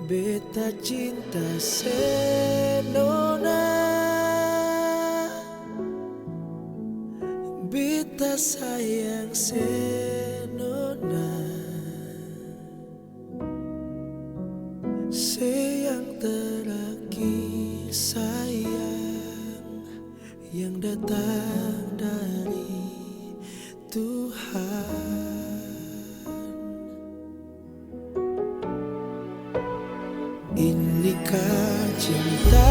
Beta cinta senona, beta sayang senona, sayang terakhir sayang yang datang dari Tuhan. Inikah cinta